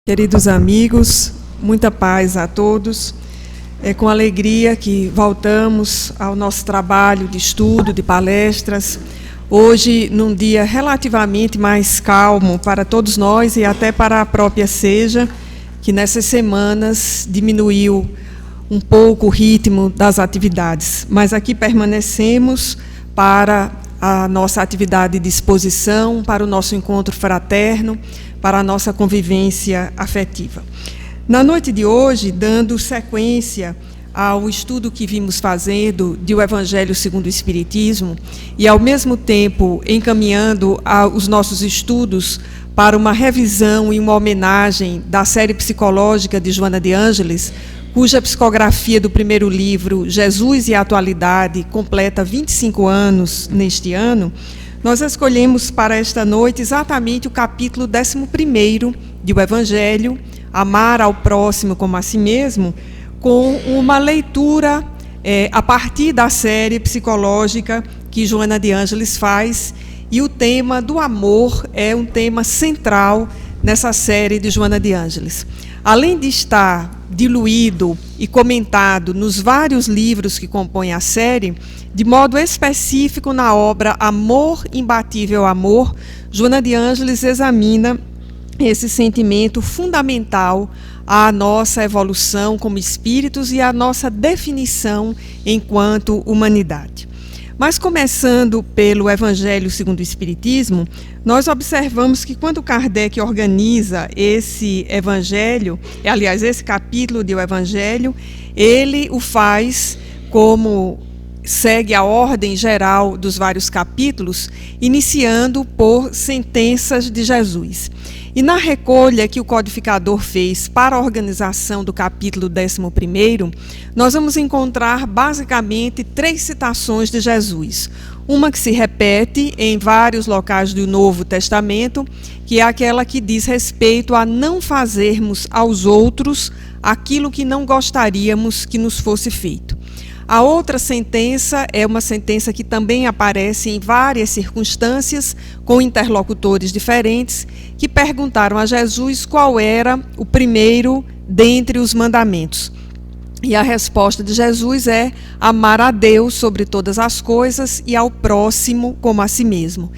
Queridos amigos, muita paz a todos. É com alegria que voltamos ao nosso trabalho de estudo, de palestras. Hoje, num dia relativamente mais calmo para todos nós e até para a própria SEJA, que nessas semanas diminuiu um pouco o ritmo das atividades. Mas aqui permanecemos para a nossa atividade de exposição, para o nosso encontro fraterno, para a nossa convivência afetiva. Na noite de hoje, dando sequência ao estudo que vimos fazendo do Evangelho segundo o Espiritismo e, ao mesmo tempo, encaminhando os nossos estudos para uma revisão e uma homenagem da série psicológica de Joana de Ângeles, cuja psicografia do primeiro livro, Jesus e a Atualidade, completa 25 anos neste ano, nós escolhemos para esta noite exatamente o capítulo 11º do Evangelho, Amar ao Próximo como a Si Mesmo, com uma leitura a partir da série psicológica que Joana de Ângeles faz, e o tema do amor é um tema central nessa série de Joana de Ângeles. Além de estar diluído e comentado nos vários livros que compõem a série, de modo específico na obra Amor, Imbatível Amor, Joana de Ângeles examina esse sentimento fundamental à nossa evolução como espíritos e à nossa definição enquanto humanidade. Mas começando pelo Evangelho segundo o Espiritismo, nós observamos que quando Kardec organiza esse Evangelho, aliás, esse capítulo do Evangelho, ele o faz como segue a ordem geral dos vários capítulos, iniciando por sentenças de Jesus. E na recolha que o codificador fez para a organização do capítulo 11º, nós vamos encontrar basicamente 3 citações de Jesus. Uma que se repete em vários locais do Novo Testamento, que é aquela que diz respeito a não fazermos aos outros aquilo que não gostaríamos que nos fosse feito. A outra sentença é uma sentença que também aparece em várias circunstâncias, com interlocutores diferentes, que perguntaram a Jesus qual era o primeiro dentre os mandamentos. E a resposta de Jesus é amar a Deus sobre todas as coisas e ao próximo como a si mesmo.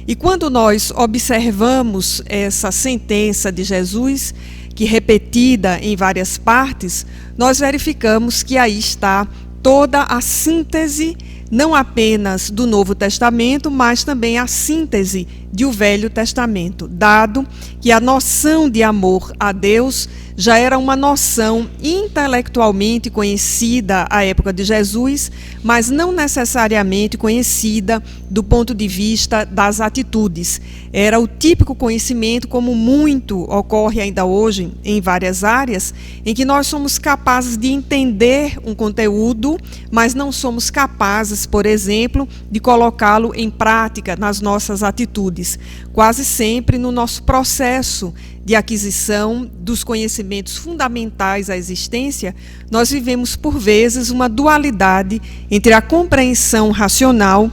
E quando nós observamos essa sentença de Jesus, que repetida em várias partes, nós verificamos que aí está toda a síntese, não apenas do Novo Testamento, mas também a síntese do Velho Testamento, dado que a noção de amor a Deus já era uma noção intelectualmente conhecida à época de Jesus, mas não necessariamente conhecida do ponto de vista das atitudes. Era o típico conhecimento, como muito ocorre ainda hoje em várias áreas, em que nós somos capazes de entender um conteúdo, mas não somos capazes, por exemplo, de colocá-lo em prática nas nossas atitudes. Quase sempre no nosso processo de aquisição dos conhecimentos fundamentais à existência, nós vivemos por vezes uma dualidade entre a compreensão racional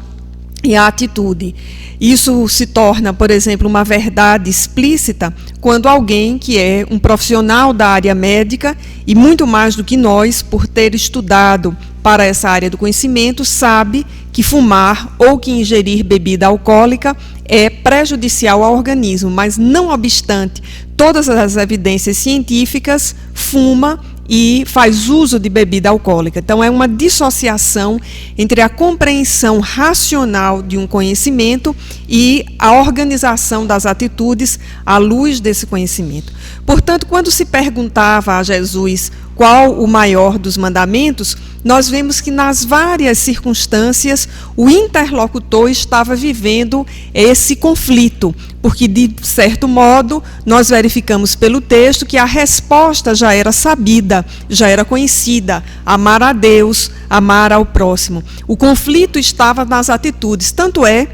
e a atitude. Isso se torna, por exemplo, uma verdade explícita quando alguém que é um profissional da área médica, e muito mais do que nós, por ter estudado para essa área do conhecimento, sabe que fumar ou que ingerir bebida alcoólica é prejudicial ao organismo, mas não obstante todas as evidências científicas, fuma e faz uso de bebida alcoólica. Então, é uma dissociação entre a compreensão racional de um conhecimento e a organização das atitudes à luz desse conhecimento. Portanto, quando se perguntava a Jesus qual o maior dos mandamentos, nós vemos que nas várias circunstâncias o interlocutor estava vivendo esse conflito, porque de certo modo nós verificamos pelo texto que a resposta já era sabida, já era conhecida: amar a Deus, amar ao próximo. O conflito estava nas atitudes, tanto é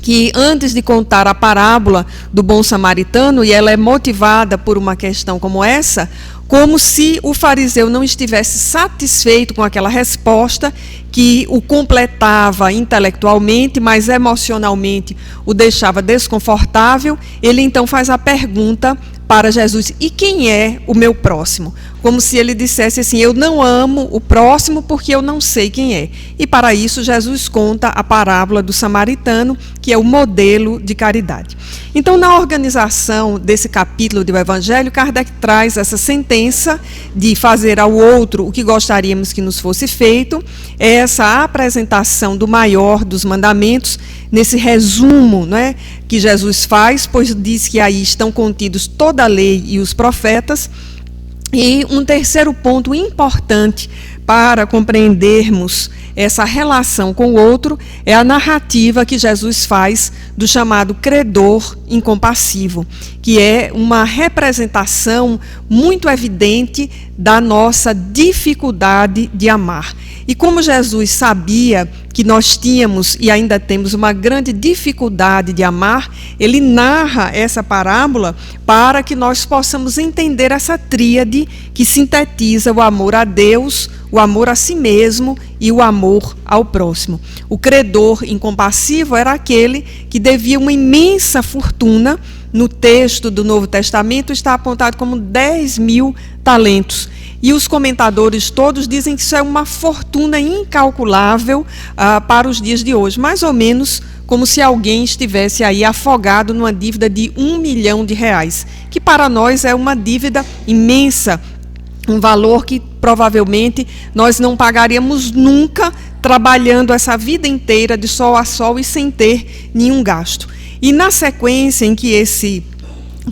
que antes de contar a parábola do bom samaritano, e ela é motivada por uma questão como essa, como se o fariseu não estivesse satisfeito com aquela resposta que o completava intelectualmente, mas emocionalmente o deixava desconfortável, ele então faz a pergunta para Jesus: e quem é o meu próximo? Como se ele dissesse assim: eu não amo o próximo porque eu não sei quem é. E para isso Jesus conta a parábola do samaritano, que é o modelo de caridade. Então, na organização desse capítulo do Evangelho, Kardec traz essa sentença de fazer ao outro o que gostaríamos que nos fosse feito, essa apresentação do maior dos mandamentos, nesse resumo, né, que Jesus faz, pois diz que aí estão contidos toda a lei e os profetas. E um terceiro ponto importante para compreendermos essa relação com o outro é a narrativa que Jesus faz do chamado credor incompassivo, que é uma representação muito evidente da nossa dificuldade de amar. E como Jesus sabia que nós tínhamos e ainda temos uma grande dificuldade de amar, ele narra essa parábola para que nós possamos entender essa tríade que sintetiza o amor a Deus, o amor a si mesmo e o amor ao próximo. O credor incompassivo era aquele que devia uma imensa fortuna. No texto do Novo Testamento está apontado como 10.000 talentos. E os comentadores todos dizem que isso é uma fortuna incalculável para os dias de hoje. Mais ou menos como se alguém estivesse aí afogado numa dívida de R$1 milhão, que para nós é uma dívida imensa, um valor que provavelmente nós não pagaríamos nunca trabalhando essa vida inteira de sol a sol e sem ter nenhum gasto. E na sequência em que esse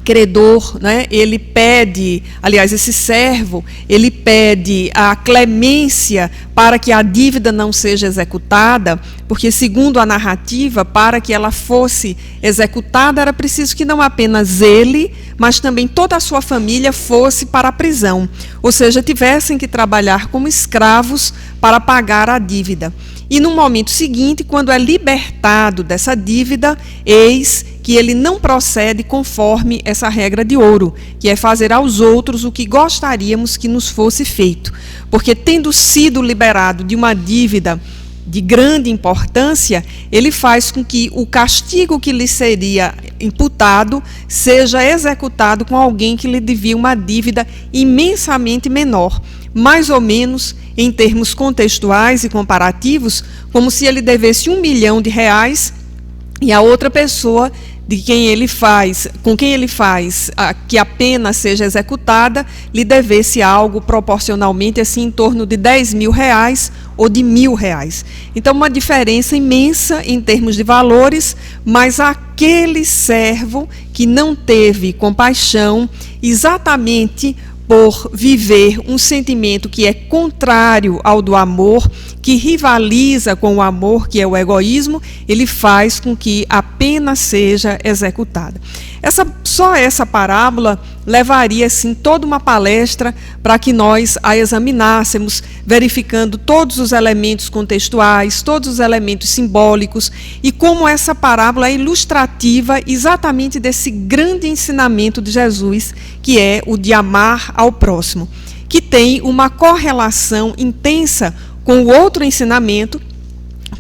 credor, né, ele pede, aliás, esse servo, ele pede a clemência para que a dívida não seja executada, porque segundo a narrativa, para que ela fosse executada, era preciso que não apenas ele, mas também toda a sua família fosse para a prisão, ou seja, tivessem que trabalhar como escravos para pagar a dívida. E no momento seguinte, quando é libertado dessa dívida, eis que ele não procede conforme essa regra de ouro, que é fazer aos outros o que gostaríamos que nos fosse feito. Porque tendo sido liberado de uma dívida de grande importância, ele faz com que o castigo que lhe seria imputado seja executado com alguém que lhe devia uma dívida imensamente menor, mais ou menos em termos contextuais e comparativos, como se ele devesse R$1 milhão e a outra pessoa com quem ele faz que a pena seja executada, lhe devesse algo proporcionalmente assim em torno de R$10.000 ou de R$1.000. Então, uma diferença imensa em termos de valores, mas aquele servo que não teve compaixão, exatamente por viver um sentimento que é contrário ao do amor, que rivaliza com o amor, que é o egoísmo, ele faz com que a pena seja executada. Só essa parábola levaria assim toda uma palestra para que nós a examinássemos, verificando todos os elementos contextuais, todos os elementos simbólicos, e como essa parábola é ilustrativa exatamente desse grande ensinamento de Jesus, que é o de amar ao próximo, que tem uma correlação intensa com o outro ensinamento,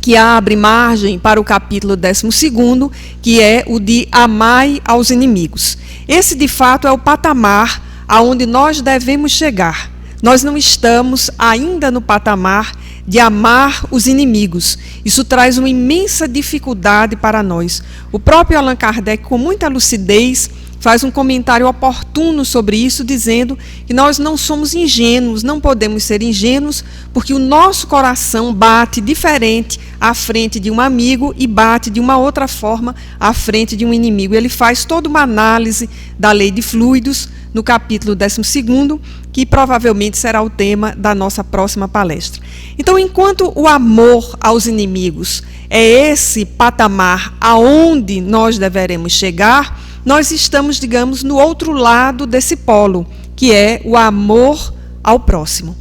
que abre margem para o capítulo 12º, que é o de amai aos inimigos. Esse, de fato, é o patamar aonde nós devemos chegar. Nós não estamos ainda no patamar de amar os inimigos. Isso traz uma imensa dificuldade para nós. O próprio Allan Kardec, com muita lucidez, faz um comentário oportuno sobre isso, dizendo que nós não somos ingênuos, não podemos ser ingênuos, porque o nosso coração bate diferente à frente de um amigo e bate de uma outra forma à frente de um inimigo. Ele faz toda uma análise da lei de fluidos no capítulo 12º, que provavelmente será o tema da nossa próxima palestra. Então, enquanto o amor aos inimigos é esse patamar aonde nós deveremos chegar, nós estamos, digamos, no outro lado desse polo, que é o amor ao próximo.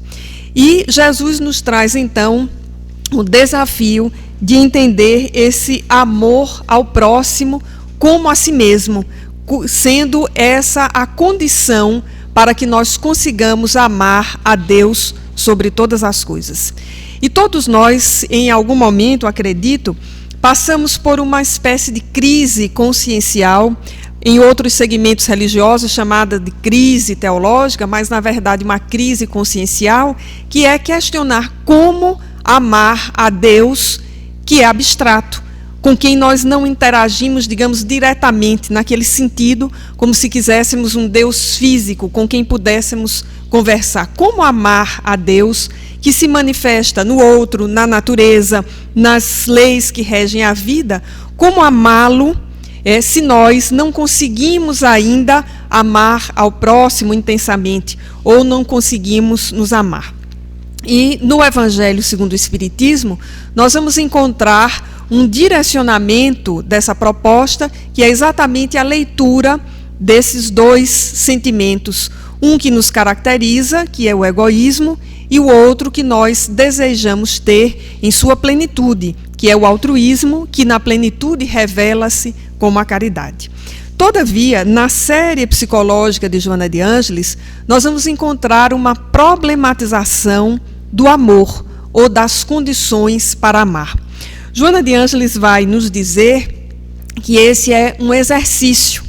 E Jesus nos traz, então, o desafio de entender esse amor ao próximo como a si mesmo, sendo essa a condição para que nós consigamos amar a Deus sobre todas as coisas. E todos nós, em algum momento, acredito, passamos por uma espécie de crise consciencial, em outros segmentos religiosos chamada de crise teológica, mas na verdade uma crise consciencial, que é questionar como amar a Deus, que é abstrato, com quem nós não interagimos, digamos, diretamente, naquele sentido, como se quiséssemos um Deus físico, com quem pudéssemos conversar. Como amar a Deus, que se manifesta no outro, na natureza, nas leis que regem a vida, como amá-lo, se nós não conseguimos ainda amar ao próximo intensamente, ou não conseguimos nos amar. E no Evangelho segundo o Espiritismo, nós vamos encontrar um direcionamento dessa proposta, que é exatamente a leitura desses dois sentimentos, um que nos caracteriza, que é o egoísmo, e o outro que nós desejamos ter em sua plenitude, que é o altruísmo, que na plenitude revela-se como a caridade. Todavia, na série psicológica de Joana de Ângeles, nós vamos encontrar uma problematização do amor ou das condições para amar. Joana de Ângeles vai nos dizer que esse é um exercício,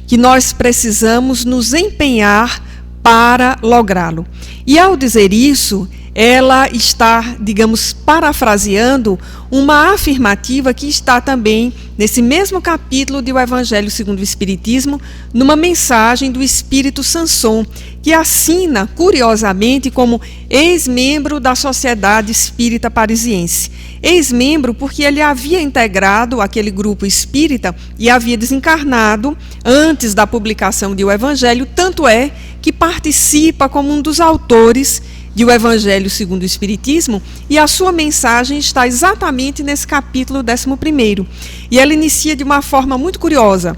que nós precisamos nos empenhar para lográ-lo. E ao dizer isso, ela está, digamos, parafraseando uma afirmativa que está também nesse mesmo capítulo do Evangelho segundo o Espiritismo, numa mensagem do Espírito Sanson, que assina, curiosamente, como ex-membro da Sociedade Espírita Parisiense. Ex-membro porque ele havia integrado aquele grupo espírita e havia desencarnado antes da publicação do Evangelho, tanto é que participa como um dos autores do Evangelho segundo o Espiritismo, e a sua mensagem está exatamente nesse capítulo 11º. E ela inicia de uma forma muito curiosa.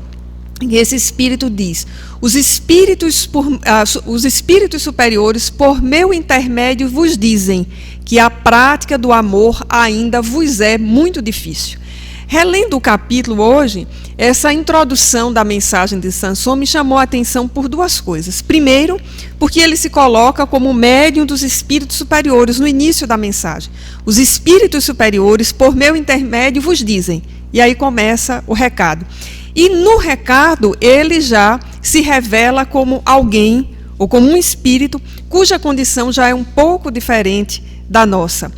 E esse espírito diz: os espíritos superiores, por meu intermédio, vos dizem que a prática do amor ainda vos é muito difícil. Relendo o capítulo hoje, essa introdução da mensagem de Sanson me chamou a atenção por duas coisas. Primeiro, porque ele se coloca como médium dos espíritos superiores no início da mensagem. Os espíritos superiores, por meu intermédio, vos dizem. E aí começa o recado. E no recado, ele já se revela como alguém, ou como um espírito, cuja condição já é um pouco diferente da nossa.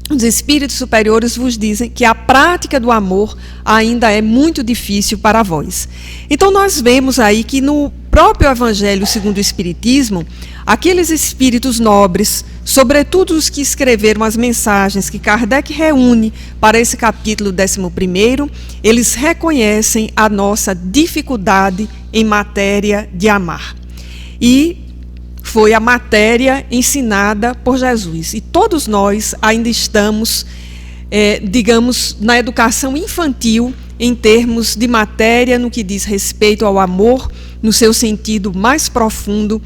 Os espíritos superiores vos dizem que a prática do amor ainda é muito difícil para vós. Então nós vemos aí que no próprio Evangelho segundo o Espiritismo, aqueles espíritos nobres, sobretudo os que escreveram as mensagens que Kardec reúne para esse capítulo 11º, eles reconhecem a nossa dificuldade em matéria de amar. E foi a matéria ensinada por Jesus. E todos nós ainda estamos, digamos, na educação infantil, em termos de matéria, no que diz respeito ao amor, no seu sentido mais profundo,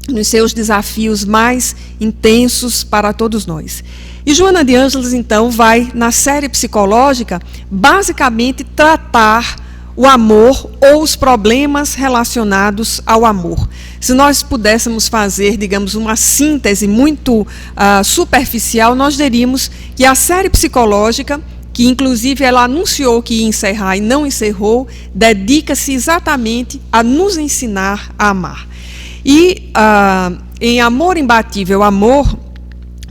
nos seus desafios mais intensos para todos nós. E Joana de Ângeles, então, vai, na série psicológica, basicamente tratar o amor ou os problemas relacionados ao amor. Se nós pudéssemos fazer, digamos, uma síntese muito superficial, nós diríamos que a série psicológica, que inclusive ela anunciou que ia encerrar e não encerrou, dedica-se exatamente a nos ensinar a amar. E em Amor Imbatível, Amor,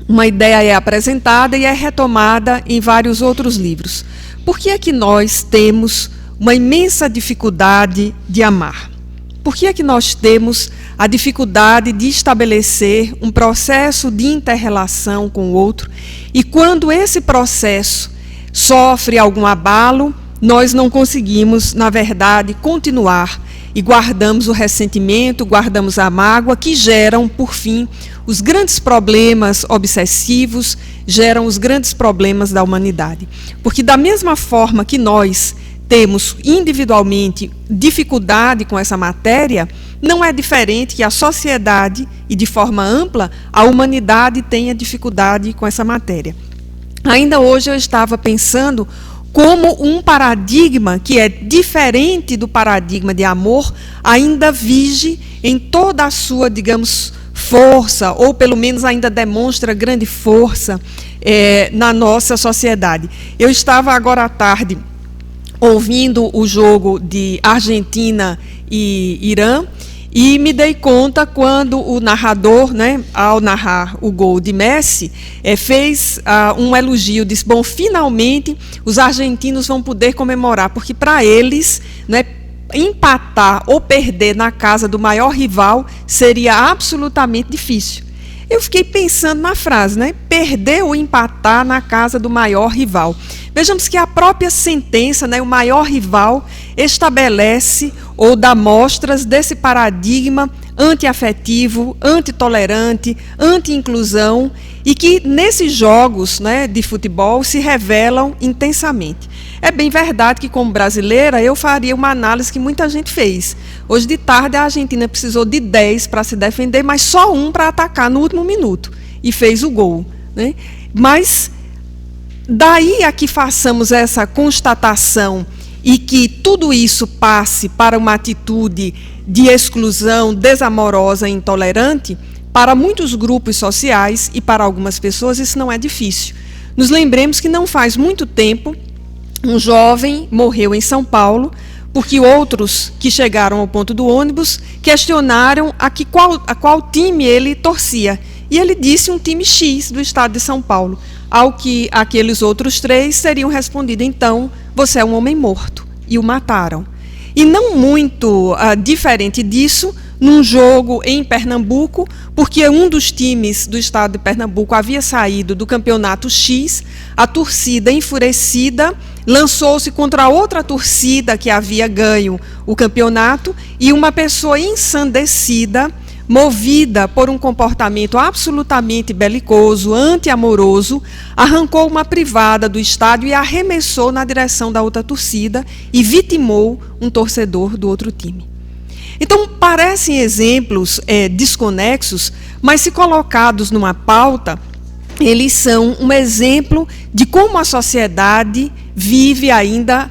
uma ideia é apresentada e é retomada em vários outros livros. Por que é que nós temos uma imensa dificuldade de amar? Por que é que nós temos a dificuldade de estabelecer um processo de inter-relação com o outro? E quando esse processo sofre algum abalo, nós não conseguimos, na verdade, continuar e guardamos o ressentimento, guardamos a mágoa, que geram, por fim, os grandes problemas obsessivos, geram os grandes problemas da humanidade. Porque da mesma forma que nós temos individualmente dificuldade com essa matéria, não é diferente que a sociedade, e de forma ampla, a humanidade tenha dificuldade com essa matéria. Ainda hoje eu estava pensando como um paradigma que é diferente do paradigma de amor ainda vige em toda a sua, digamos, força, ou pelo menos ainda demonstra grande força na nossa sociedade. Eu estava agora à tarde ouvindo o jogo de Argentina e Irã, e me dei conta quando o narrador, né, ao narrar o gol de Messi, fez um elogio, disse, bom, finalmente os argentinos vão poder comemorar, porque para eles, né, empatar ou perder na casa do maior rival seria absolutamente difícil. Eu fiquei pensando na frase, né? Perder ou empatar na casa do maior rival. Vejamos que a própria sentença, né, o maior rival, estabelece ou dá mostras desse paradigma antiafetivo, antitolerante, anti-inclusão, e que nesses jogos, né, de futebol se revelam intensamente. É bem verdade que, como brasileira, eu faria uma análise que muita gente fez. Hoje de tarde a Argentina precisou de 10 para se defender, mas só um para atacar no último minuto, e fez o gol, né? Mas daí a que façamos essa constatação e que tudo isso passe para uma atitude de exclusão desamorosa e intolerante, para muitos grupos sociais e para algumas pessoas isso não é difícil. Nos lembremos que não faz muito tempo um jovem morreu em São Paulo porque outros que chegaram ao ponto do ônibus questionaram a qual time ele torcia. E ele disse um time X do estado de São Paulo, ao que aqueles outros 3 teriam respondido, então, você é um homem morto, e o mataram. E não muito diferente disso, num jogo em Pernambuco, porque um dos times do estado de Pernambuco havia saído do campeonato X, a torcida enfurecida lançou-se contra outra torcida que havia ganho o campeonato, e uma pessoa ensandecida, movida por um comportamento absolutamente belicoso, anti-amoroso, arrancou uma privada do estádio e arremessou na direção da outra torcida e vitimou um torcedor do outro time. Então, parecem exemplos desconexos, mas se colocados numa pauta, eles são um exemplo de como a sociedade vive ainda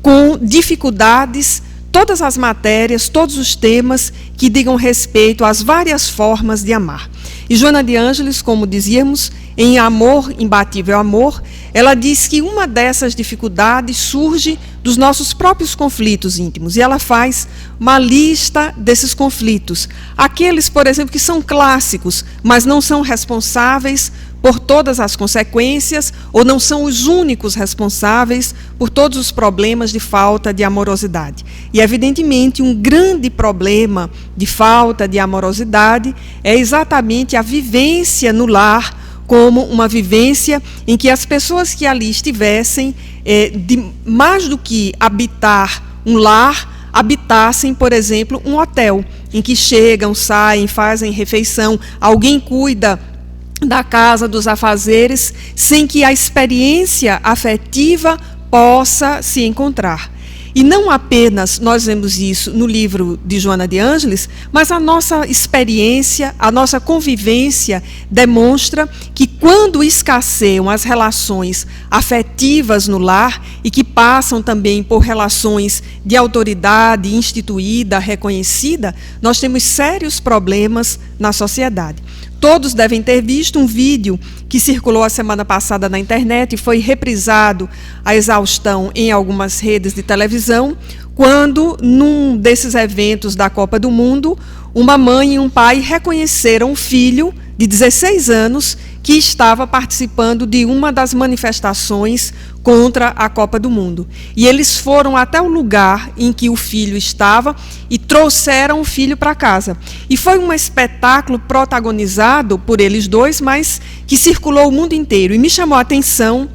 com dificuldades, todas as matérias, todos os temas que digam respeito às várias formas de amar. E Joana de Ângeles, como dizíamos, em Amor, Imbatível Amor, ela diz que uma dessas dificuldades surge dos nossos próprios conflitos íntimos. E ela faz uma lista desses conflitos. Aqueles, por exemplo, que são clássicos, mas não são responsáveis por todas as consequências, ou não são os únicos responsáveis por todos os problemas de falta de amorosidade. E, evidentemente, um grande problema de falta de amorosidade é exatamente a vivência no lar, como uma vivência em que as pessoas que ali estivessem, mais do que habitar um lar, habitassem, por exemplo, um hotel, em que chegam, saem, fazem refeição, alguém cuida da casa, dos afazeres, sem que a experiência afetiva possa se encontrar. E não apenas nós vemos isso no livro de Joana de Ângeles, mas a nossa experiência, a nossa convivência demonstra que quando escasseiam as relações afetivas no lar e que passam também por relações de autoridade instituída, reconhecida, nós temos sérios problemas na sociedade. Todos devem ter visto um vídeo que circulou a semana passada na internet e foi reprisado à exaustão em algumas redes de televisão, quando, num desses eventos da Copa do Mundo, uma mãe e um pai reconheceram um filho de 16 anos que estava participando de uma das manifestações contra a Copa do Mundo. E eles foram até o lugar em que o filho estava e trouxeram o filho para casa. E foi um espetáculo protagonizado por eles dois, mas que circulou o mundo inteiro. E me chamou a atenção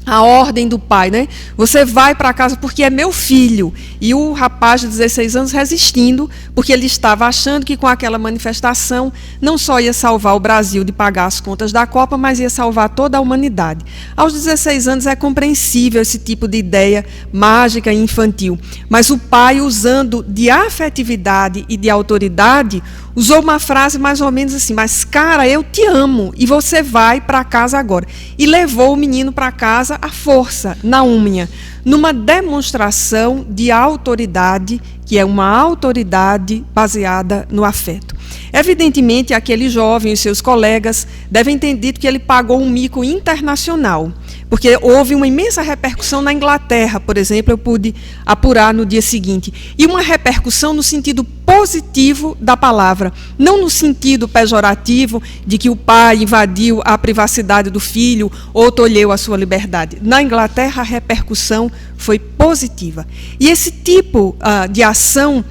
a ordem do pai, né? Você vai para casa porque é meu filho. E o rapaz de 16 anos resistindo, porque ele estava achando que com aquela manifestação não só ia salvar o Brasil de pagar as contas da Copa, mas ia salvar toda a humanidade. Aos 16 anos é compreensível esse tipo de ideia mágica e infantil. Mas o pai, usando de afetividade e de autoridade, usou uma frase mais ou menos assim, mas cara, eu te amo e você vai para casa agora. E levou o menino para casa à força, na unha, numa demonstração de autoridade, que é uma autoridade baseada no afeto. Evidentemente, aquele jovem e seus colegas devem ter dito que ele pagou um mico internacional, porque houve uma imensa repercussão na Inglaterra, por exemplo, eu pude apurar no dia seguinte, e uma repercussão no sentido positivo da palavra, não no sentido pejorativo de que o pai invadiu a privacidade do filho ou tolheu a sua liberdade. Na Inglaterra, a repercussão foi positiva. E esse tipo de ação,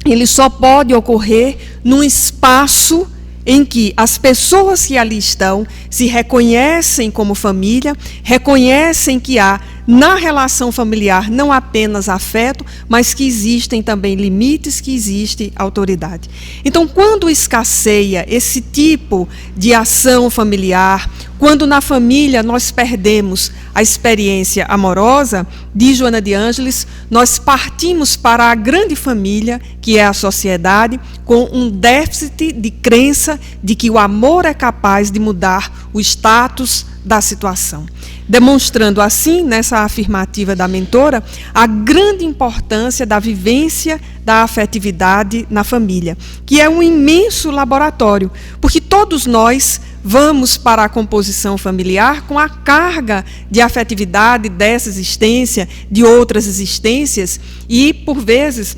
ele só pode ocorrer num espaço em que as pessoas que ali estão se reconhecem como família, reconhecem que há na relação familiar não apenas afeto, mas que existem também limites, que existe autoridade. Então, quando escasseia esse tipo de ação familiar, quando na família nós perdemos a experiência amorosa, diz Joana de Ângeles, nós partimos para a grande família, que é a sociedade, com um déficit de crença de que o amor é capaz de mudar o status da situação. Demonstrando assim, nessa afirmativa da mentora, a grande importância da vivência da afetividade na família, que é um imenso laboratório, porque todos nós vamos para a composição familiar com a carga de afetividade dessa existência, de outras existências, e, por vezes,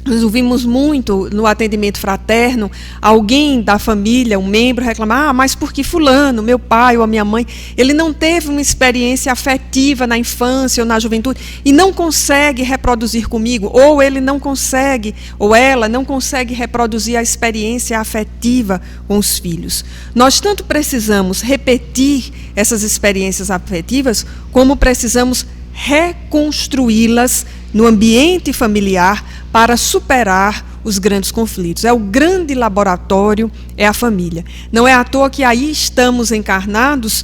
nós ouvimos muito no atendimento fraterno, alguém da família, um membro, reclamar, mas por que fulano, meu pai ou a minha mãe, ele não teve uma experiência afetiva na infância ou na juventude e não consegue reproduzir comigo, ou ele não consegue, ou ela não consegue reproduzir a experiência afetiva com os filhos. Nós tanto precisamos repetir essas experiências afetivas, como precisamos reconstruí-las no ambiente familiar para superar os grandes conflitos. É o grande laboratório, é a família. Não é à toa que aí estamos encarnados,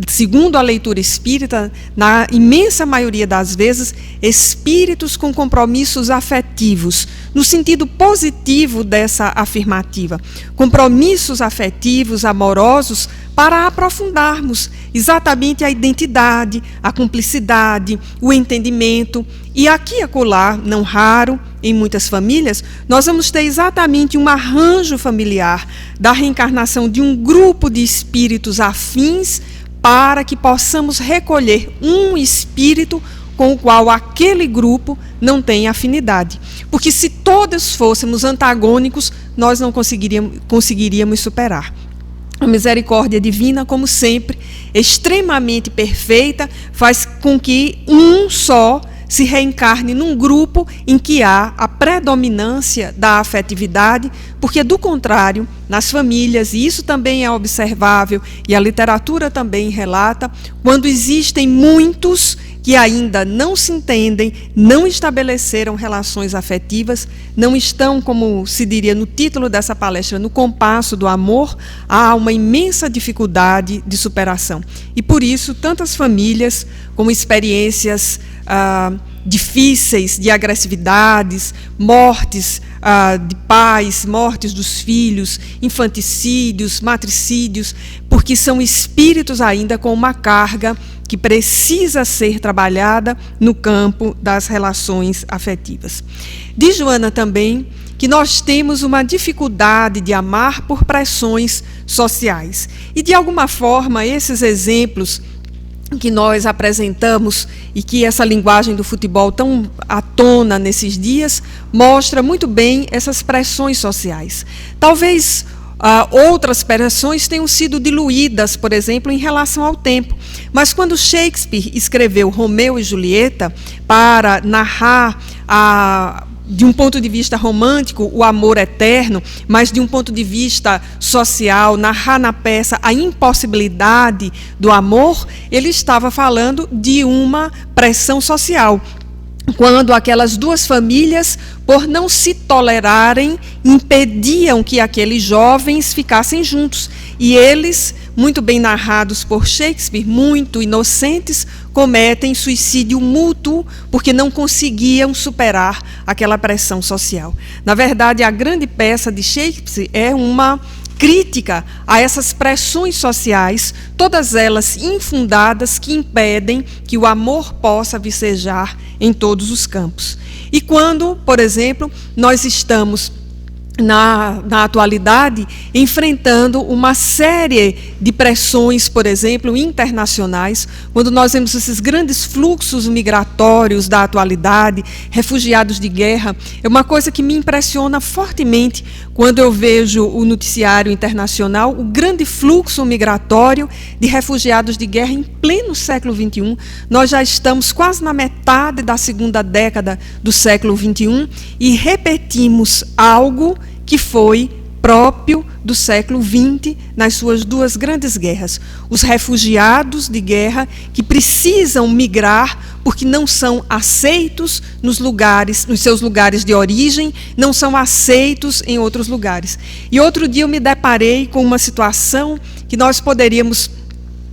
segundo a leitura espírita, na imensa maioria das vezes, espíritos com compromissos afetivos, no sentido positivo dessa afirmativa. Compromissos afetivos, amorosos, para aprofundarmos exatamente a identidade, a cumplicidade, o entendimento. E aqui e acolá, não raro, em muitas famílias, nós vamos ter exatamente um arranjo familiar da reencarnação de um grupo de espíritos afins para que possamos recolher um espírito com o qual aquele grupo não tem afinidade. Porque se todos fôssemos antagônicos, nós não conseguiríamos superar. A misericórdia divina, como sempre, extremamente perfeita, faz com que um só se reencarne num grupo em que há a predominância da afetividade, porque, do contrário, nas famílias, e isso também é observável, e a literatura também relata, quando existem muitos que ainda não se entendem, não estabeleceram relações afetivas, não estão, como se diria no título dessa palestra, no compasso do amor, há uma imensa dificuldade de superação. E por isso, tantas famílias com experiências difíceis de agressividades, mortes de pais, mortes dos filhos, infanticídios, matricídios, porque são espíritos ainda com uma carga que precisa ser trabalhada no campo das relações afetivas. Diz Joana também que nós temos uma dificuldade de amar por pressões sociais. E, de alguma forma, esses exemplos que nós apresentamos e que essa linguagem do futebol tão à tona nesses dias mostra muito bem essas pressões sociais. Talvez outras pressões tenham sido diluídas, por exemplo, em relação ao tempo. Mas quando Shakespeare escreveu Romeu e Julieta para narrar de um ponto de vista romântico, o amor eterno, mas de um ponto de vista social, narrar na peça a impossibilidade do amor, ele estava falando de uma pressão social. Quando aquelas duas famílias, por não se tolerarem, impediam que aqueles jovens ficassem juntos. E eles, muito bem narrados por Shakespeare, muito inocentes, cometem suicídio mútuo porque não conseguiam superar aquela pressão social. Na verdade, a grande peça de Shakespeare é uma crítica a essas pressões sociais, todas elas infundadas, que impedem que o amor possa vicejar em todos os campos. E quando, por exemplo, nós estamos na atualidade, enfrentando uma série de pressões, por exemplo, internacionais, quando nós vemos esses grandes fluxos migratórios da atualidade, refugiados de guerra. É uma coisa que me impressiona fortemente quando eu vejo o noticiário internacional, o grande fluxo migratório de refugiados de guerra em pleno século XXI. Nós já estamos quase na metade da segunda década do século XXI e repetimos algo que foi próprio do século XX nas suas duas grandes guerras. Os refugiados de guerra que precisam migrar porque não são aceitos nos seus lugares de origem, não são aceitos em outros lugares. E outro dia eu me deparei com uma situação que nós poderíamos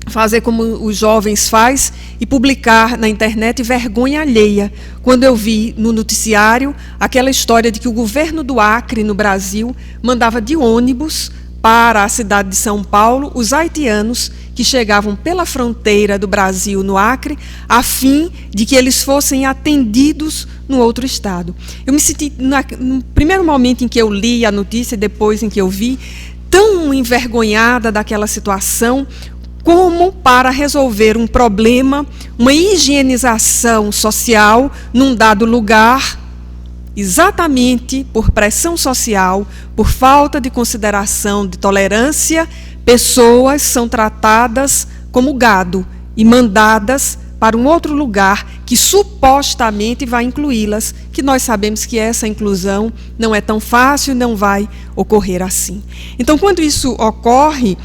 fazer como os jovens faz e publicar na internet vergonha alheia, quando eu vi no noticiário aquela história de que o governo do Acre, no Brasil, mandava de ônibus para a cidade de São Paulo os haitianos que chegavam pela fronteira do Brasil no Acre, a fim de que eles fossem atendidos no outro estado. Eu me senti, no primeiro momento em que eu li a notícia, depois em que eu vi, tão envergonhada daquela situação, como para resolver um problema, uma higienização social num dado lugar, exatamente por pressão social, por falta de consideração, de tolerância, pessoas são tratadas como gado e mandadas para um outro lugar que supostamente vai incluí-las, que nós sabemos que essa inclusão não é tão fácil, não vai ocorrer assim. Então, quando isso ocorre,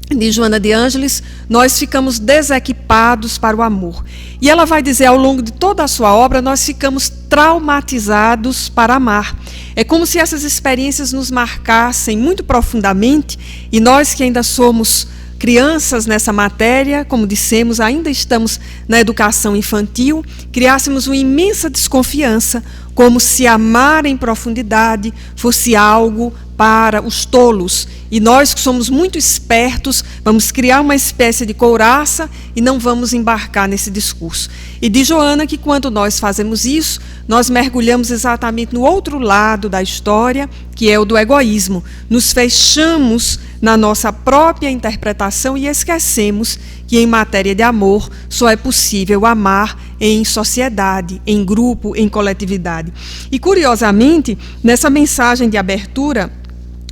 de Joana de Ângeles, nós ficamos desequipados para o amor. E ela vai dizer, ao longo de toda a sua obra, nós ficamos traumatizados para amar. É como se essas experiências nos marcassem muito profundamente, e nós que ainda somos crianças nessa matéria, como dissemos, ainda estamos na educação infantil, criássemos uma imensa desconfiança, como se amar em profundidade fosse algo para os tolos. E nós que somos muito espertos, vamos criar uma espécie de couraça e não vamos embarcar nesse discurso. E diz Joana que quando nós fazemos isso, nós mergulhamos exatamente no outro lado da história, que é o do egoísmo. Nos fechamos na nossa própria interpretação e esquecemos que em matéria de amor só é possível amar em sociedade, em grupo, em coletividade. E curiosamente, nessa mensagem de abertura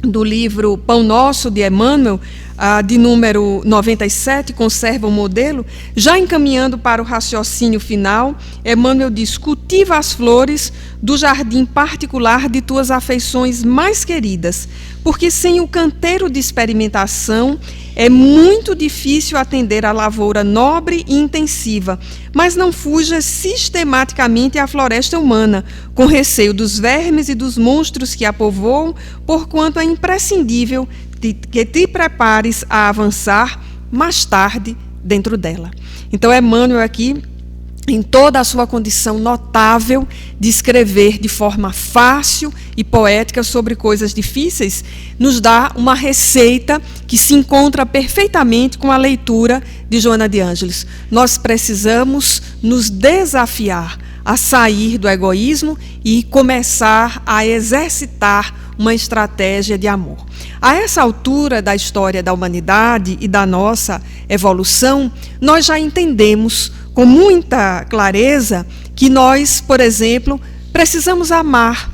do livro Pão Nosso, de Emmanuel, de número 97, Conserva o Modelo, já encaminhando para o raciocínio final, Emmanuel diz: cultiva as flores do jardim particular de tuas afeições mais queridas, porque sem o canteiro de experimentação é muito difícil atender à lavoura nobre e intensiva, mas não fuja sistematicamente à floresta humana, com receio dos vermes e dos monstros que a povoam, porquanto é imprescindível que te prepares a avançar mais tarde dentro dela. Então, Emmanuel aqui, em toda a sua condição notável de escrever de forma fácil e poética sobre coisas difíceis, nos dá uma receita que se encontra perfeitamente com a leitura de Joana de Ângeles. Nós precisamos nos desafiar a sair do egoísmo e começar a exercitar uma estratégia de amor. A essa altura da história da humanidade e da nossa evolução, nós já entendemos com muita clareza que nós, por exemplo, precisamos amar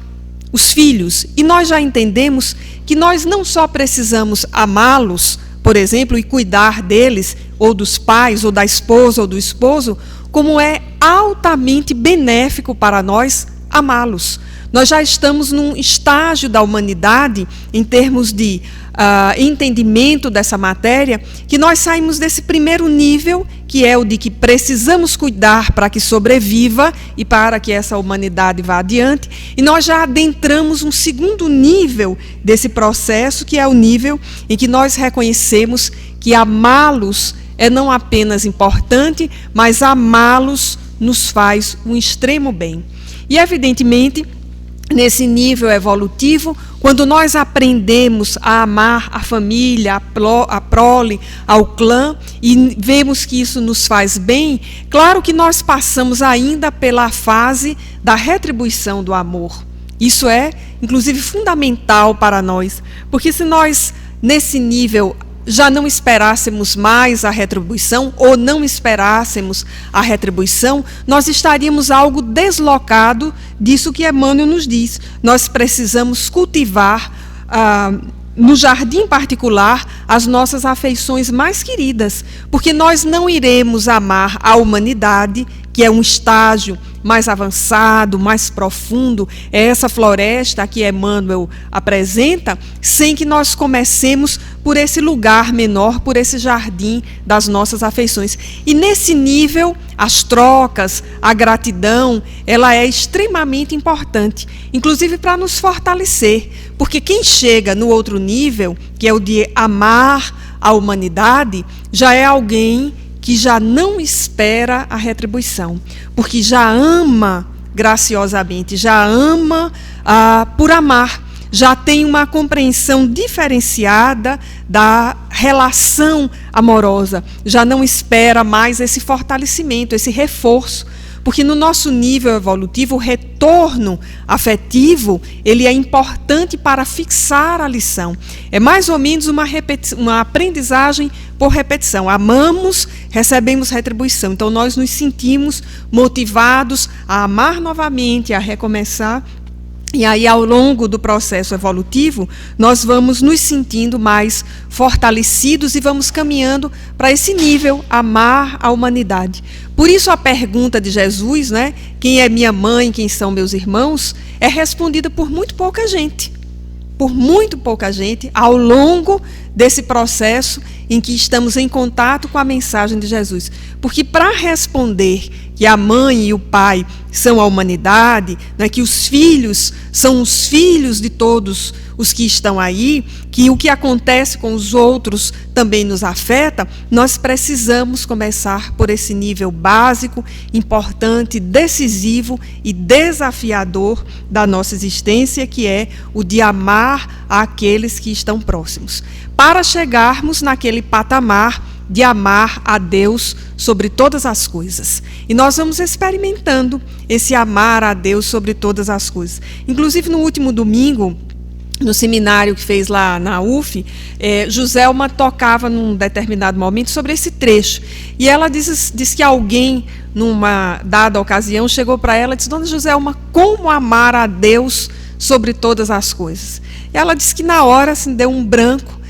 os filhos. E nós já entendemos que nós não só precisamos amá-los, por exemplo, e cuidar deles, ou dos pais, ou da esposa, ou do esposo, como é altamente benéfico para nós amá-los. Nós já estamos num estágio da humanidade, em termos de entendimento dessa matéria, que nós saímos desse primeiro nível, que é o de que precisamos cuidar para que sobreviva e para que essa humanidade vá adiante, e nós já adentramos um segundo nível desse processo, que é o nível em que nós reconhecemos que amá-los é não apenas importante, mas amá-los nos faz um extremo bem. E, evidentemente, nesse nível evolutivo, quando nós aprendemos a amar a família, a prole, ao clã, e vemos que isso nos faz bem, claro que nós passamos ainda pela fase da retribuição do amor, Isso é, inclusive, fundamental para nós, porque se nós, nesse nível, já não esperássemos mais a retribuição, ou não esperássemos a retribuição, nós estaríamos algo deslocado disso que Emmanuel nos diz. Nós precisamos cultivar, no jardim particular, as nossas afeições mais queridas, porque nós não iremos amar a humanidade, que é um estágio mais avançado, mais profundo, é essa floresta que Emmanuel apresenta, sem que nós comecemos por esse lugar menor, por esse jardim das nossas afeições. E nesse nível, as trocas, a gratidão, ela é extremamente importante, inclusive para nos fortalecer, porque quem chega no outro nível, que é o de amar a humanidade, já é alguém que já não espera a retribuição, porque já ama graciosamente, já ama por amar, já tem uma compreensão diferenciada da relação amorosa, já não espera mais esse fortalecimento, esse reforço, porque no nosso nível evolutivo, o retorno afetivo, ele é importante para fixar a lição. É mais ou menos uma aprendizagem por repetição. Amamos, recebemos retribuição. Então, nós nos sentimos motivados a amar novamente, a recomeçar. E aí, ao longo do processo evolutivo, nós vamos nos sentindo mais fortalecidos e vamos caminhando para esse nível, amar a humanidade. Por isso a pergunta de Jesus, né, quem é minha mãe, quem são meus irmãos, é respondida por muito pouca gente. Por muito pouca gente, ao longo desse processo em que estamos em contato com a mensagem de Jesus. Porque para responder que a mãe e o pai são a humanidade, né, que os filhos são os filhos de todos os que estão aí, que o que acontece com os outros também nos afeta, nós precisamos começar por esse nível básico, importante, decisivo e desafiador da nossa existência, que é o de amar aqueles que estão próximos, para chegarmos naquele patamar de amar a Deus sobre todas as coisas. E nós vamos experimentando esse amar a Deus sobre todas as coisas. Inclusive, no último domingo, no seminário que fez lá na UF, Joselma tocava num determinado momento sobre esse trecho. E ela disse que alguém, numa dada ocasião, chegou para ela e disse: Dona Joselma, como amar a Deus sobre todas as coisas? E ela disse que na hora assim, deu um branco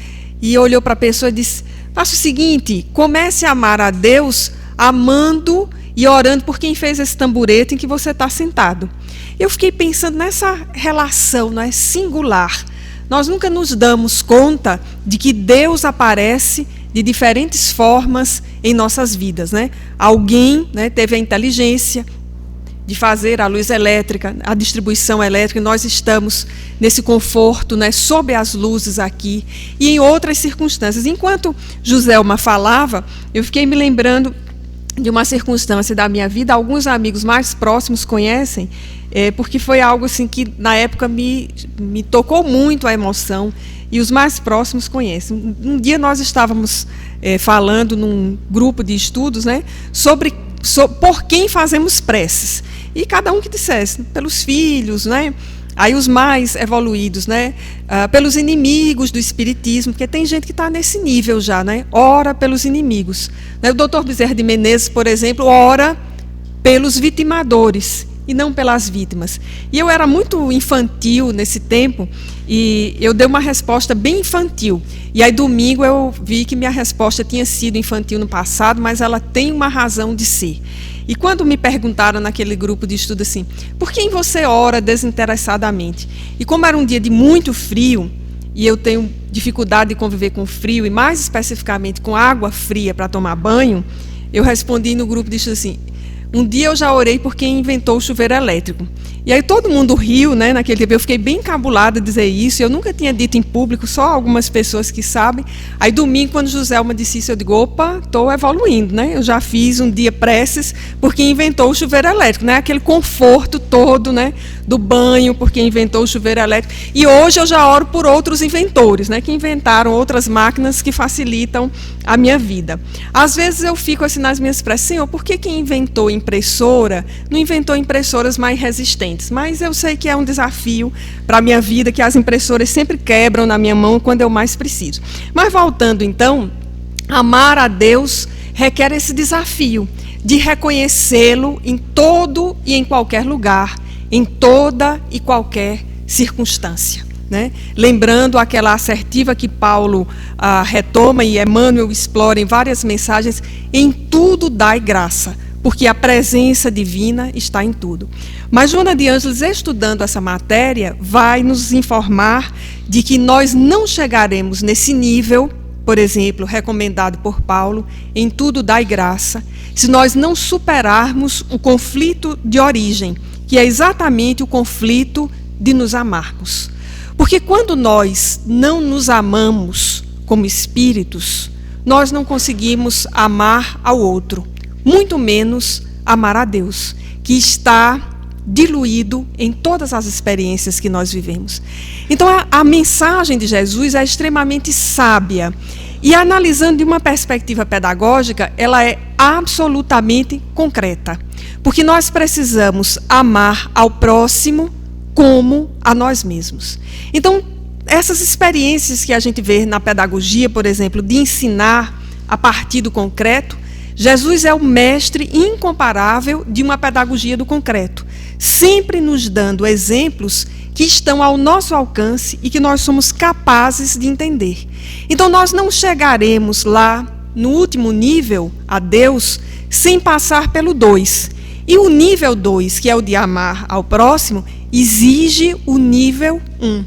e olhou para a pessoa e disse: faça o seguinte, comece a amar a Deus amando e orando por quem fez esse tamborete em que você está sentado. Eu fiquei pensando nessa relação, não é, singular. Nós nunca nos damos conta de que Deus aparece de diferentes formas em nossas vidas, né? Alguém, né, teve a inteligência de fazer a luz elétrica, a distribuição elétrica, e nós estamos nesse conforto, né, sob as luzes aqui, e em outras circunstâncias. Enquanto Joselma falava, eu fiquei me lembrando de uma circunstância da minha vida, alguns amigos mais próximos conhecem, porque foi algo assim que na época me tocou muito a emoção, e os mais próximos conhecem. Um dia nós estávamos falando num grupo de estudos, né, sobre por quem fazemos preces, e cada um que dissesse, pelos filhos, né, aí os mais evoluídos, né, pelos inimigos do espiritismo, porque tem gente que está nesse nível já, né, ora pelos inimigos, né, o Dr. Bezerra de Menezes, por exemplo, ora pelos vitimadores e não pelas vítimas. E eu era muito infantil nesse tempo, e eu dei uma resposta bem infantil. E aí domingo eu vi que minha resposta tinha sido infantil no passado, mas ela tem uma razão de ser. E quando me perguntaram naquele grupo de estudo assim, por quem você ora desinteressadamente? E como era um dia de muito frio, e eu tenho dificuldade de conviver com frio, e mais especificamente com água fria para tomar banho, eu respondi no grupo de estudo assim: um dia eu já orei por quem inventou o chuveiro elétrico. E aí todo mundo riu, né, naquele tempo. Eu fiquei bem encabulada de dizer isso. Eu nunca tinha dito em público, só algumas pessoas que sabem. Aí domingo, quando Joselma disse isso, eu digo: opa, estou evoluindo, né? Eu já fiz um dia preces por quem inventou o chuveiro elétrico, né? Aquele conforto todo, né, do banho por quem inventou o chuveiro elétrico. E hoje eu já oro por outros inventores, né, que inventaram outras máquinas que facilitam a minha vida. Às vezes eu fico assim nas minhas preces: Senhor, por que quem inventou impressora não inventou impressoras mais resistentes? resistentes, mas eu sei que é um desafio para a minha vida, que as impressoras sempre quebram na minha mão quando eu mais preciso. Mas voltando então, amar a Deus requer esse desafio de reconhecê-lo em todo e em qualquer lugar, em toda e qualquer circunstância, né? Lembrando aquela assertiva que Paulo retoma e Emmanuel explora em várias mensagens: em tudo dai graça, porque a presença divina está em tudo. Mas Joana de Ângeles, estudando essa matéria, vai nos informar de que nós não chegaremos nesse nível, por exemplo, recomendado por Paulo, em tudo dai graça, se nós não superarmos o conflito de origem, que é exatamente o conflito de nos amarmos. Porque quando nós não nos amamos como espíritos, nós não conseguimos amar ao outro, muito menos amar a Deus, que está diluído em todas as experiências que nós vivemos. Então a mensagem de Jesus é extremamente sábia e, analisando de uma perspectiva pedagógica, ela é absolutamente concreta, porque nós precisamos amar ao próximo como a nós mesmos. Então, essas experiências que a gente vê na pedagogia, por exemplo, de ensinar a partir do concreto, Jesus é o mestre incomparável de uma pedagogia do concreto, sempre nos dando exemplos que estão ao nosso alcance e que nós somos capazes de entender. Então, nós não chegaremos lá no último nível, a Deus, sem passar pelo 2. E o nível 2, que é o de amar ao próximo, exige o nível 1,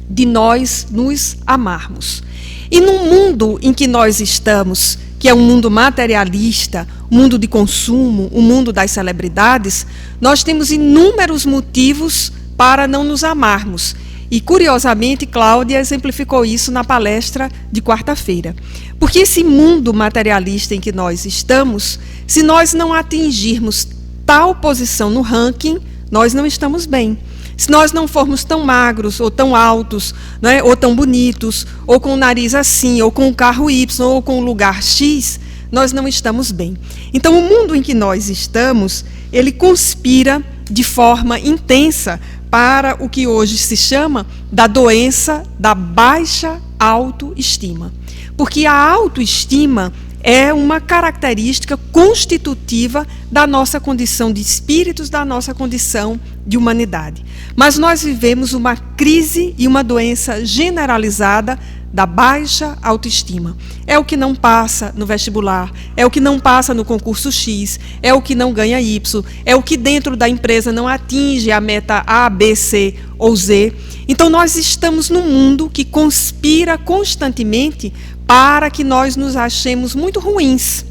de nós nos amarmos. E no mundo em que nós estamos, que é um mundo materialista, um mundo de consumo, um mundo das celebridades, nós temos inúmeros motivos para não nos amarmos. E, curiosamente, Cláudia exemplificou isso na palestra de quarta-feira. Porque esse mundo materialista em que nós estamos, se nós não atingirmos tal posição no ranking, nós não estamos bem. Se nós não formos tão magros, ou tão altos, né, ou tão bonitos, ou com o nariz assim, ou com o carro Y, ou com o lugar X, nós não estamos bem. Então, o mundo em que nós estamos, ele conspira de forma intensa para o que hoje se chama da doença da baixa autoestima. Porque a autoestima é uma característica constitutiva da nossa condição de espíritos, da nossa condição de humanidade. Mas nós vivemos uma crise e uma doença generalizada da baixa autoestima. É o que não passa no vestibular, é o que não passa no concurso X, é o que não ganha Y, é o que dentro da empresa não atinge a meta A, B, C ou Z. Então nós estamos num mundo que conspira constantemente para que nós nos achemos muito ruins,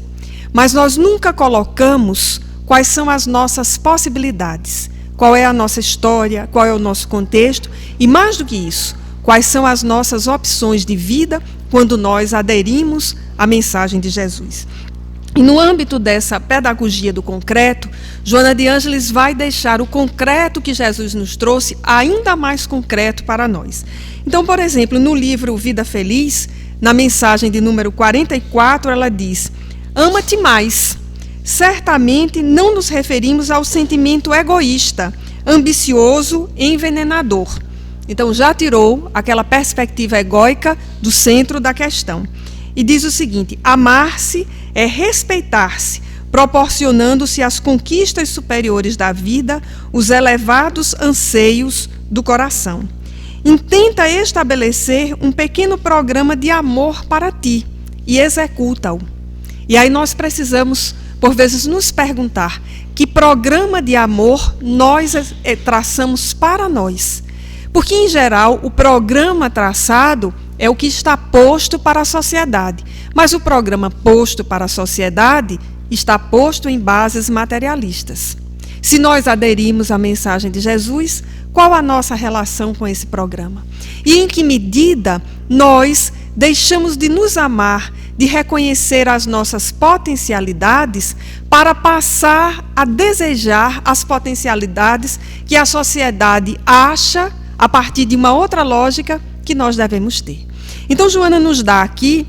mas nós nunca colocamos quais são as nossas possibilidades, qual é a nossa história, qual é o nosso contexto e, mais do que isso, quais são as nossas opções de vida quando nós aderimos à mensagem de Jesus. E no âmbito dessa pedagogia do concreto, Joana de Ângeles vai deixar o concreto que Jesus nos trouxe ainda mais concreto para nós. Então, por exemplo, no livro Vida Feliz, na mensagem de número 44, ela diz: ama-te mais. Certamente não nos referimos ao sentimento egoísta, ambicioso e envenenador. Então já tirou aquela perspectiva egóica do centro da questão. E diz o seguinte: amar-se é respeitar-se, proporcionando-se as conquistas superiores da vida, os elevados anseios do coração. Intenta estabelecer um pequeno programa de amor para ti e executa-o. E aí nós precisamos, por vezes, nos perguntar que programa de amor nós traçamos para nós. Porque, em geral, o programa traçado é o que está posto para a sociedade. Mas o programa posto para a sociedade está posto em bases materialistas. Se nós aderimos à mensagem de Jesus, qual a nossa relação com esse programa? E em que medida nós deixamos de nos amar, de reconhecer as nossas potencialidades, para passar a desejar as potencialidades que a sociedade acha, a partir de uma outra lógica, que nós devemos ter. Então, Joana nos dá aqui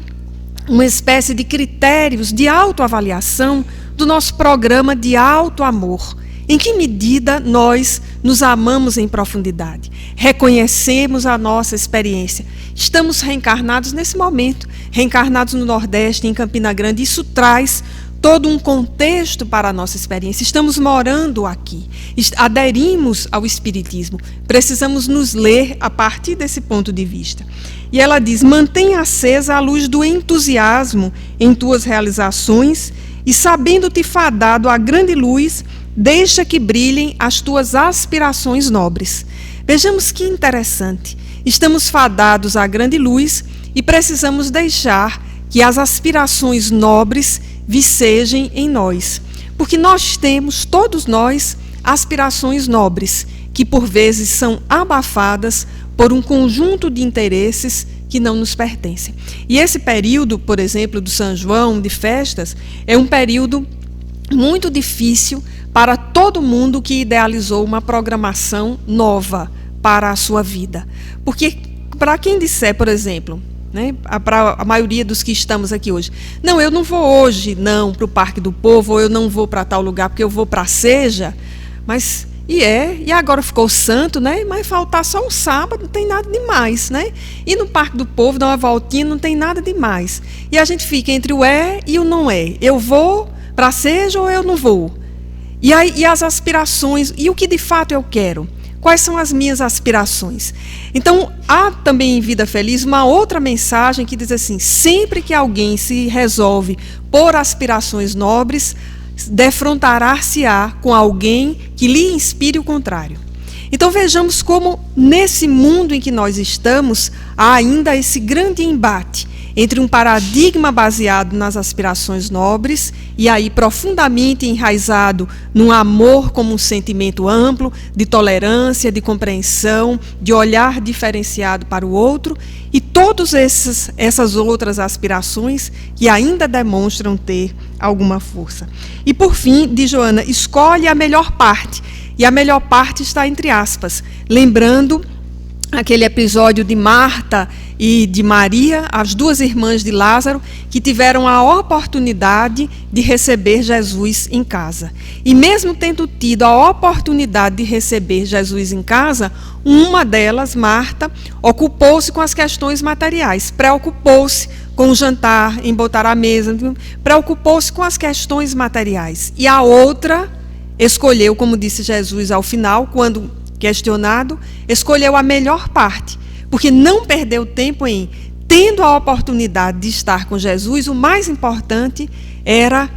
uma espécie de critérios de autoavaliação do nosso programa de autoamor. Em que medida nós nos amamos em profundidade, reconhecemos a nossa experiência. Estamos reencarnados nesse momento, reencarnados no Nordeste, em Campina Grande. Isso traz todo um contexto para a nossa experiência. Estamos morando aqui, aderimos ao Espiritismo, precisamos nos ler a partir desse ponto de vista. E ela diz: mantenha acesa a luz do entusiasmo em tuas realizações e, sabendo-te fadado à grande luz, deixa que brilhem as tuas aspirações nobres. Vejamos que interessante. Estamos fadados à grande luz e precisamos deixar que as aspirações nobres vicejem em nós. Porque nós temos, todos nós, aspirações nobres, que por vezes são abafadas por um conjunto de interesses que não nos pertencem. E esse período, por exemplo, do São João, de festas, é um período muito difícil para todo mundo que idealizou uma programação nova para a sua vida. Porque para quem disser, por exemplo, né, para a maioria dos que estamos aqui hoje, não, eu não vou hoje não para o Parque do Povo, ou eu não vou para tal lugar porque eu vou para a Seja, mas e agora ficou santo, né? Mas faltar só um sábado, não tem nada demais, né? E no Parque do Povo, dar uma voltinha, não tem nada demais. E a gente fica entre o é e o não é. Eu vou para a Seja ou eu não vou? E as aspirações, e o que de fato eu quero? Quais são as minhas aspirações? Então, há também em Vida Feliz uma outra mensagem que diz assim: sempre que alguém se resolve por aspirações nobres, defrontará-se-á com alguém que lhe inspire o contrário. Então vejamos como nesse mundo em que nós estamos há ainda esse grande embate entre um paradigma baseado nas aspirações nobres e aí profundamente enraizado num amor como um sentimento amplo, de tolerância, de compreensão, de olhar diferenciado para o outro, e todas essas outras aspirações que ainda demonstram ter alguma força. E por fim, diz Joana, escolhe a melhor parte, e a melhor parte está entre aspas, lembrando aquele episódio de Marta e de Maria, as duas irmãs de Lázaro, que tiveram a oportunidade de receber Jesus em casa. E mesmo tendo tido a oportunidade de receber Jesus em casa, uma delas, Marta, ocupou-se com as questões materiais, preocupou-se com o jantar, em botar à mesa, preocupou-se com as questões materiais. E a outra escolheu, como disse Jesus ao final, quando questionado, escolheu a melhor parte, porque não perdeu tempo em, tendo a oportunidade de estar com Jesus, o mais importante era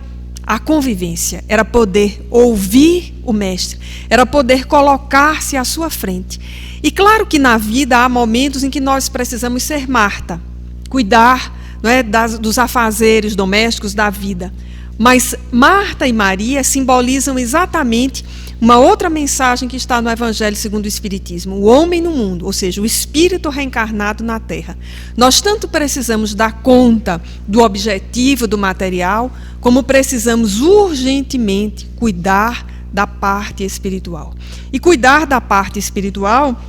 a convivência, era poder ouvir o Mestre, era poder colocar-se à sua frente. E claro que na vida há momentos em que nós precisamos ser Marta, cuidar, não é, dos afazeres domésticos da vida. Mas Marta e Maria simbolizam exatamente uma outra mensagem que está no Evangelho segundo o Espiritismo, o homem no mundo, ou seja, o espírito reencarnado na Terra. Nós tanto precisamos dar conta do objetivo do material, como precisamos urgentemente cuidar da parte espiritual. E cuidar da parte espiritual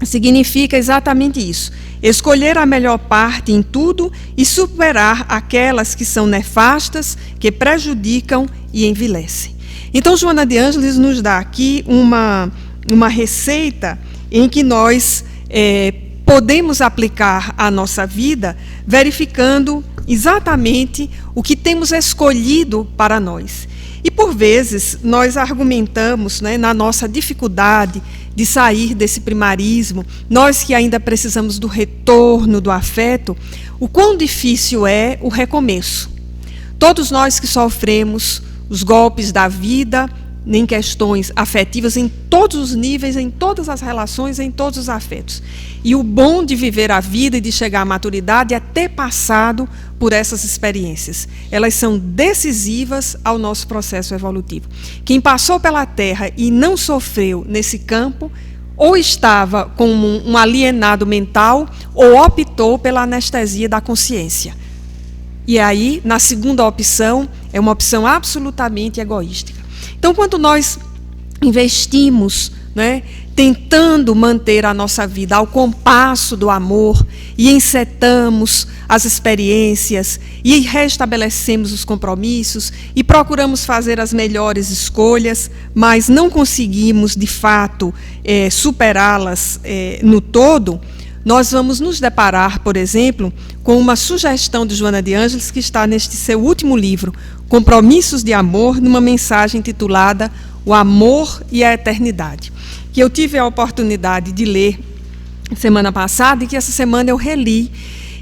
significa exatamente isso: escolher a melhor parte em tudo e superar aquelas que são nefastas, que prejudicam e envilecem. Então, Joana de Ângeles nos dá aqui uma receita em que nós podemos aplicar à nossa vida, verificando exatamente o que temos escolhido para nós. E, por vezes, nós argumentamos, né, na nossa dificuldade de sair desse primarismo, nós que ainda precisamos do retorno, do afeto, o quão difícil é o recomeço. Todos nós que sofremos os golpes da vida, em questões afetivas, em todos os níveis, em todas as relações, em todos os afetos. E o bom de viver a vida e de chegar à maturidade é ter passado por essas experiências. Elas são decisivas ao nosso processo evolutivo. Quem passou pela Terra e não sofreu nesse campo, ou estava como um alienado mental, ou optou pela anestesia da consciência. E aí, na segunda opção, é uma opção absolutamente egoística. Então, quando nós investimos, né, tentando manter a nossa vida ao compasso do amor, e encetamos as experiências, e restabelecemos os compromissos, e procuramos fazer as melhores escolhas, mas não conseguimos, de fato, superá-las no todo, nós vamos nos deparar, por exemplo, com uma sugestão de Joana de Ângeles, que está neste seu último livro, Compromissos de Amor, numa mensagem intitulada O Amor e a Eternidade, que eu tive a oportunidade de ler semana passada e que essa semana eu reli.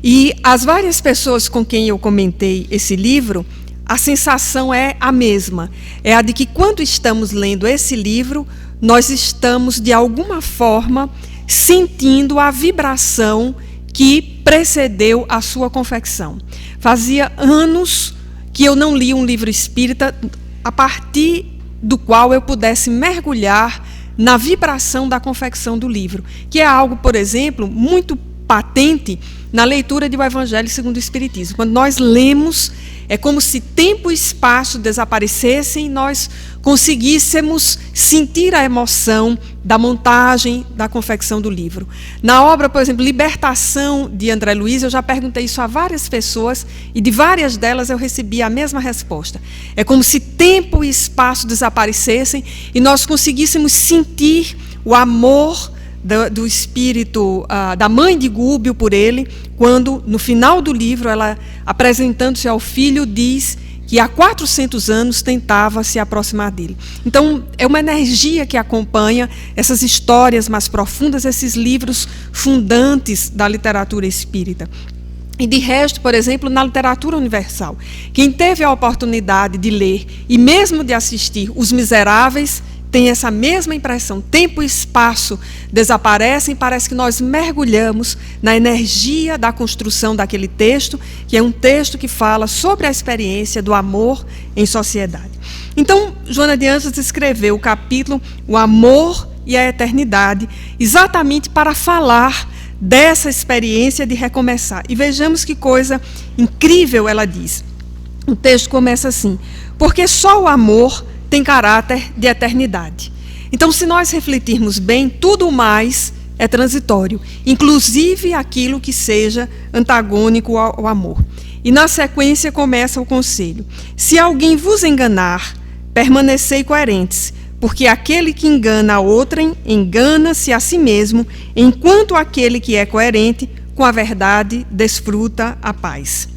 E as várias pessoas com quem eu comentei esse livro, a sensação é a mesma. É a de que quando estamos lendo esse livro, nós estamos, de alguma forma, sentindo a vibração que precedeu a sua confecção. Fazia anos que eu não li um livro espírita a partir do qual eu pudesse mergulhar na vibração da confecção do livro, que é algo, por exemplo, muito patente na leitura do Evangelho segundo o Espiritismo. Quando nós lemos, é como se tempo e espaço desaparecessem e nós conseguíssemos sentir a emoção da montagem, da confecção do livro. Na obra, por exemplo, Libertação, de André Luiz, eu já perguntei isso a várias pessoas e de várias delas eu recebi a mesma resposta. É como se tempo e espaço desaparecessem e nós conseguíssemos sentir o amor do espírito, da mãe de Gúbio por ele, quando, no final do livro, ela, apresentando-se ao filho, diz que há 400 anos tentava se aproximar dele. Então, é uma energia que acompanha essas histórias mais profundas, esses livros fundantes da literatura espírita. E de resto, por exemplo, na literatura universal, quem teve a oportunidade de ler e mesmo de assistir Os Miseráveis, tem essa mesma impressão. Tempo e espaço desaparecem, parece que nós mergulhamos na energia da construção daquele texto, que é um texto que fala sobre a experiência do amor em sociedade. Então, Joana de Ângeles escreveu o capítulo O Amor e a Eternidade, exatamente para falar dessa experiência de recomeçar. E vejamos que coisa incrível ela diz. O texto começa assim: porque só o amor tem caráter de eternidade. Então, se nós refletirmos bem, tudo mais é transitório, inclusive aquilo que seja antagônico ao amor. E na sequência começa o conselho: se alguém vos enganar, permanecei coerentes, porque aquele que engana a outrem, engana-se a si mesmo, enquanto aquele que é coerente com a verdade desfruta a paz.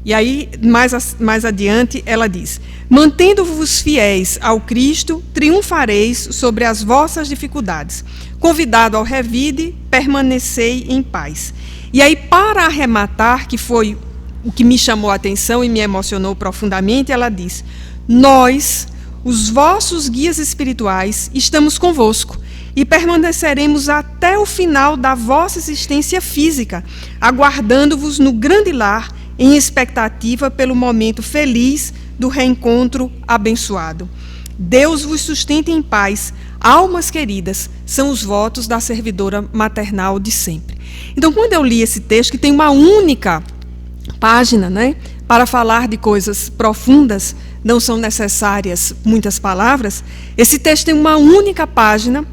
E aí, mais adiante, ela diz: mantendo-vos fiéis ao Cristo, triunfareis sobre as vossas dificuldades. Convidado ao revide, permanecei em paz. E aí, para arrematar, que foi o que me chamou a atenção e me emocionou profundamente, ela diz: nós, os vossos guias espirituais, estamos convosco e permaneceremos até o final da vossa existência física, aguardando-vos no grande lar, em expectativa pelo momento feliz do reencontro abençoado. Deus vos sustente em paz, almas queridas, são os votos da servidora maternal de sempre. Então, quando eu li esse texto, que tem uma única página, né, para falar de coisas profundas, não são necessárias muitas palavras, esse texto tem uma única página,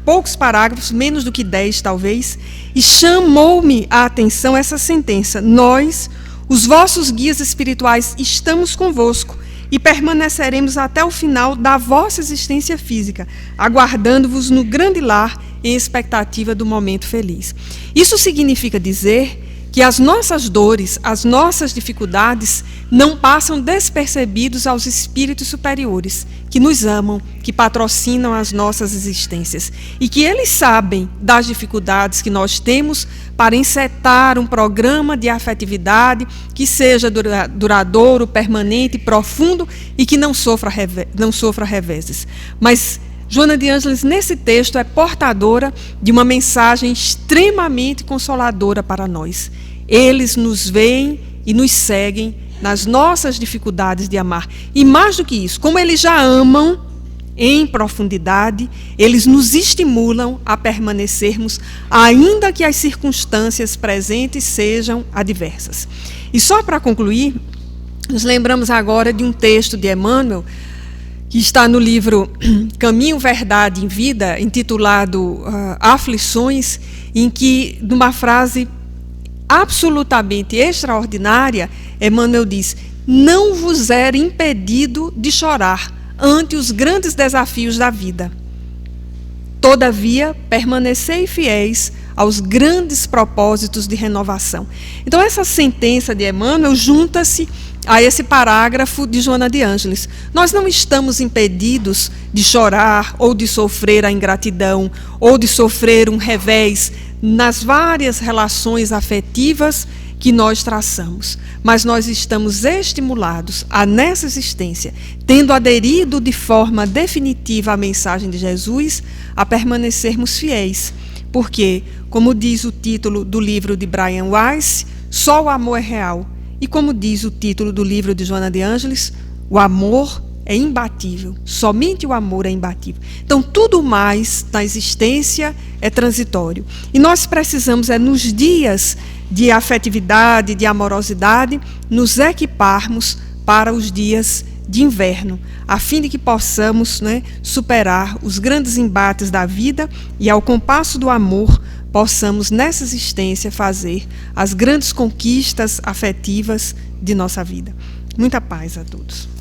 poucos parágrafos, menos do que 10 talvez, e chamou-me a atenção essa sentença: nós, os vossos guias espirituais, estamos convosco e permaneceremos até o final da vossa existência física, aguardando-vos no grande lar em expectativa do momento feliz. Isso significa dizer que as nossas dores, as nossas dificuldades não passam despercebidos aos espíritos superiores, que nos amam, que patrocinam as nossas existências, e que eles sabem das dificuldades que nós temos para encetar um programa de afetividade que seja duradouro, permanente, profundo e que não sofra reveses. Mas Joana de Ângeles, nesse texto, é portadora de uma mensagem extremamente consoladora para nós. Eles nos veem e nos seguem nas nossas dificuldades de amar. E mais do que isso, como eles já amam em profundidade, eles nos estimulam a permanecermos, ainda que as circunstâncias presentes sejam adversas. E só para concluir, nos lembramos agora de um texto de Emmanuel, que está no livro Caminho, Verdade e Vida, intitulado Aflições, em que, numa frase absolutamente extraordinária, Emmanuel diz: não vos era impedido de chorar ante os grandes desafios da vida. Todavia, permanecei fiéis aos grandes propósitos de renovação. Então, essa sentença de Emmanuel junta-se a esse parágrafo de Joana de Ângeles. Nós não estamos impedidos de chorar ou de sofrer a ingratidão ou de sofrer um revés nas várias relações afetivas que nós traçamos, mas nós estamos estimulados a, nessa existência, tendo aderido de forma definitiva à mensagem de Jesus, a permanecermos fiéis, porque, como diz o título do livro de Brian Weiss, só o amor é real, e como diz o título do livro de Joana de Ângeles, o amor é imbatível, somente o amor é imbatível. Então, tudo mais na existência é transitório. E nós precisamos, nos dias de afetividade, de amorosidade, nos equiparmos para os dias de inverno, a fim de que possamos, superar os grandes embates da vida e, ao compasso do amor, possamos, nessa existência, fazer as grandes conquistas afetivas de nossa vida. Muita paz a todos.